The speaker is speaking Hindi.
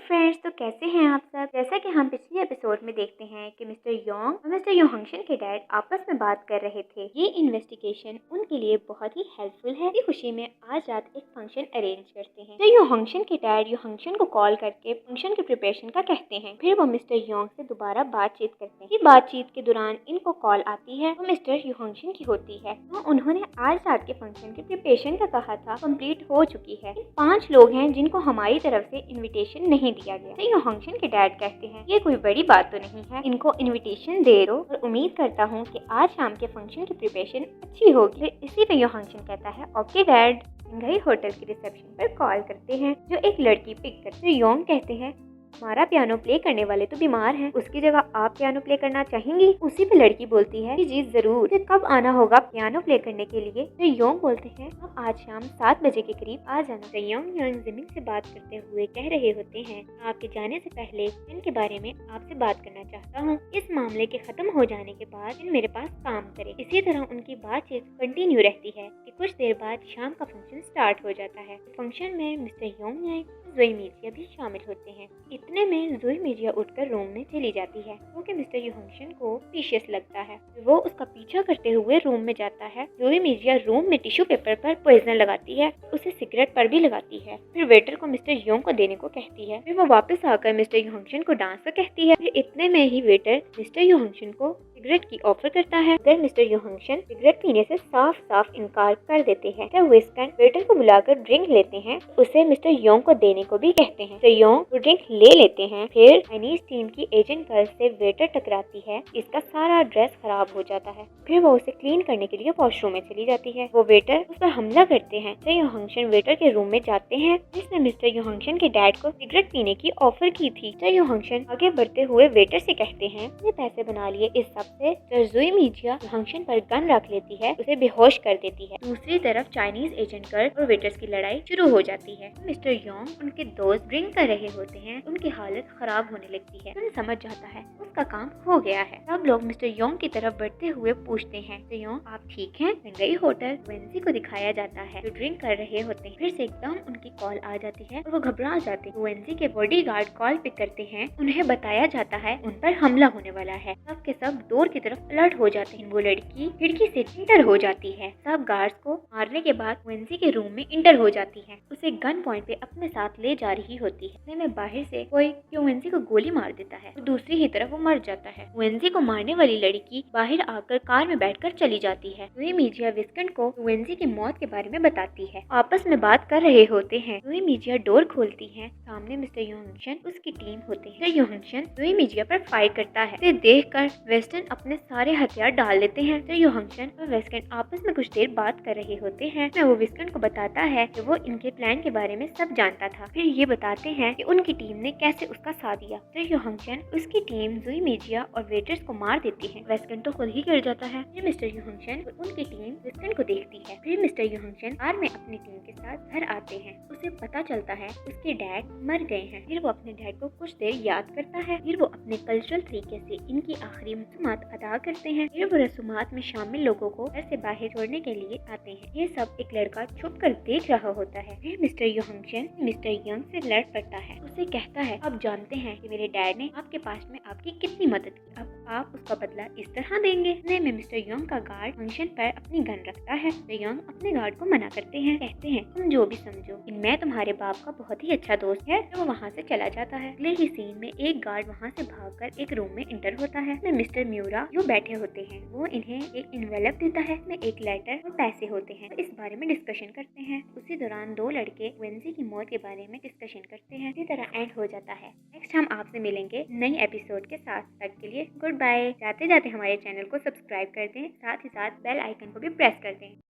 फ्रेंड्स, तो कैसे हैं आप सब। जैसा कि हम पिछले एपिसोड में देखते हैं कि मिस्टर योंग और मिस्टर योहंगशन के डैड आपस में बात कर रहे थे। ये इन्वेस्टिगेशन उनके लिए बहुत ही हेल्पफुल है। इसी खुशी में आज रात एक फंक्शन अरेंज करते हैं। तो योहंगशन के डैड योहंगशन को कॉल करके फंक्शन की प्रिपरेशन का कहते हैं। फिर वो मिस्टर योंग से दोबारा बातचीत करते हैं। बातचीत के दौरान इनको कॉल आती है, वो मिस्टर योहंगशन की होती है। तो उन्होंने आज रात के फंक्शन की प्रिपरेशन का कहा था, कंप्लीट हो चुकी है। 5 लोग हैं जिनको हमारी तरफ से इनविटेशन नहीं दिया गया। तो योहंगशन के डैड कहते हैं, ये कोई बड़ी बात तो नहीं है, इनको इनविटेशन दे दो और उम्मीद करता हूँ कि आज शाम के फंक्शन की प्रिपरेशन अच्छी होगी। इसी पे योहंगशन कहता है, ओके डैड। सिंघाई होटल के रिसेप्शन पर कॉल करते हैं, जो एक लड़की पिक करते हैं। योंग कहते हैं, हमारा पियानो प्ले करने वाले तो बीमार हैं, उसकी जगह आप पियानो प्ले करना चाहेंगी। उसी पे लड़की बोलती है, जी जरूर। तो कब आना होगा पियानो प्ले करने के लिए। तो योंग बोलते हैं, आप आज शाम 7 बजे के करीब आ जाना। तो योंग जमीन से बात करते हुए कह रहे होते हैं, आपके जाने से पहले इनके बारे में आपसे बात करना चाहता हूँ। इस मामले के खत्म हो जाने के बाद इन मेरे पास काम करे। इसी तरह उनकी बातचीत कंटिन्यू रहती है कि कुछ देर बाद शाम का फंक्शन स्टार्ट हो जाता है। फंक्शन में मिस्टर योंग ज़ोई मिजिया भी शामिल होते हैं। इतने में ज़ोई मिजिया उठकर रूम में चली जाती है, क्योंकि मिस्टर योहंगशन को सस्पिशियस लगता है। वो उसका पीछा करते हुए रूम में जाता है। ज़ोई मिजिया रूम में टिश्यू पेपर पर पॉइजन लगाती है, उसे सिगरेट पर भी लगाती है। फिर वेटर को मिस्टर योंग को देने को कहती है। फिर वो वापस आकर मिस्टर योहंगशन को डांस का कहती है। फिर इतने में ही वेटर मिस्टर योहंगशन को सिगरेट की ऑफर करता है, मगर मिस्टर योहंगशन सिगरेट पीने से साफ साफ इनकार कर देते हैं। तब विस्कन वेटर को बुलाकर ड्रिंक लेते हैं, उसे मिस्टर योंग को देने को भी कहते हैं। तो योंग वो ड्रिंक ले लेते हैं। फिर चाइनीज टीम की एजेंट गर्ल से वेटर टकराती है, इसका सारा ड्रेस खराब हो जाता है। फिर वो उसे क्लीन करने के लिए वॉशरूम में चली जाती है। वो वेटर उस पर हमला करते हैं। तो योहंगशन वेटर के रूम में जाते हैं, जिसने मिस्टर योहंगशन के डैड को सिगरेट पीने की ऑफर की थी। तो योहंगशन आगे बढ़ते हुए वेटर से कहते हैं, अपने पैसे बना लिए इस सब से। तो ज़ोई मिजिया योहंगशन पर गन रख लेती है, उसे बेहोश कर देती है। दूसरी तरफ चाइनीज एजेंट गर्ल और वेटर्स की लड़ाई शुरू हो जाती है। मिस्टर योंग उनके दोस्त ड्रिंक कर रहे होते हैं, उनकी हालत खराब होने लगती है। उन समझ जाता है उसका काम हो गया है। सब लोग मिस्टर योंग की तरफ बढ़ते हुए पूछते हैं, तो योंग आप ठीक हैं? सिंघाई होटल वेंजी को दिखाया जाता है, जो ड्रिंक कर रहे होते हैं। फिर से एकदम उनकी कॉल आ जाती है और वो घबरा जाते हैं। वेंजी के बॉडीगार्ड कॉल पिक करते हैं, उन्हें बताया जाता है उन पर हमला होने वाला है। सब के सब डोर की तरफ अलर्ट हो जाते हैं। वो लड़की खिड़की से इंटर हो जाती है। सब गार्ड्स को मारने के बाद वेंजी के रूम में इंटर हो जाती है, उसे गन पॉइंट पे अपने साथ ले जा रही होती है। में बाहर से कोई वेंजी को गोली मार देता है और दूसरी ही तरफ वो मर जाता है। वेंजी को मारने वाली लड़की बाहर आकर कार में बैठकर चली जाती है। ज़ोई मिजिया विस्कन को वेंजी की मौत के बारे में बताती है। आपस में बात कर रहे होते हैं। ज़ोई मिजिया डोर खोलती है, सामने मिस्टर योहंगशन उसकी टीम होते हैं। मिस्टर योहंगशन ज़ोई मिजिया पर फायर करता है। इसे देखकर वेस्टर्न अपने सारे हथियार डाल लेते हैं। तो योहंगशन और वेस्टर्न आपस में कुछ देर बात कर रहे होते हैं। वो विस्कन को बताता है कि वो इनके प्लान के बारे में सब जानता था। फिर ये बताते हैं कि उनकी टीम ने कैसे उसका साथ दिया। तो योहंगशन उसकी टीम ज़ोई मिजिया और वेटर्स को मार देती है। वेस्कन तो खुद ही गिर जाता है। फिर मिस्टर योहंगशन और उनकी टीम वेस्कन को देखती है। फिर मिस्टर योहंगशन कार में अपनी टीम के साथ घर आते हैं। उसे पता चलता है उसके डैड मर गए हैं। फिर वो अपने डैड को कुछ देर याद करता है। फिर वो अपने कल्चरल तरीके से इनकी आखिरी रस्मात अदा करते हैं। फिर वो रस्मात में शामिल लोगों को घर से बाहर छोड़ने के लिए आते हैं। ये सब एक लड़का छुप कर देख रहा होता है। फिर मिस्टर योहंगशन मिस्टर योंग से लड़ पड़ता है। उसे कहता है, आप जानते हैं कि मेरे डैड ने आपके पास में आपकी कितनी मदद की, अब आप उसका बदला इस तरह देंगे। में मिस्टर योंग का गार्ड फंक्शन पर अपनी गन रखता है। तो योंग अपने गार्ड को मना करते हैं, कहते हैं तुम जो भी समझो, मैं तुम्हारे बाप का बहुत ही अच्छा दोस्त है। तो वो वहाँ से चला जाता है। अगले ही सीन में एक गार्ड वहाँ से भागकर एक रूम में इंटर होता है। में मिस्टर म्यूरा जो बैठे होते हैं, वो इन्हें एक इन्वेलप देता है, में एक लेटर और पैसे होते हैं। तो इस बारे में डिस्कशन करते हैं। उसी दौरान 2 लड़के वेंजी की मौत के बारे में डिस्कशन करते हैं। इसी तरह एंड हो जाता है। नेक्स्ट हम आपसे मिलेंगे नई एपिसोड के साथ। तक के लिए गुड बाय। जाते जाते हमारे चैनल को सब्सक्राइब कर दें, साथ ही साथ बेल आइकन को भी प्रेस कर दें।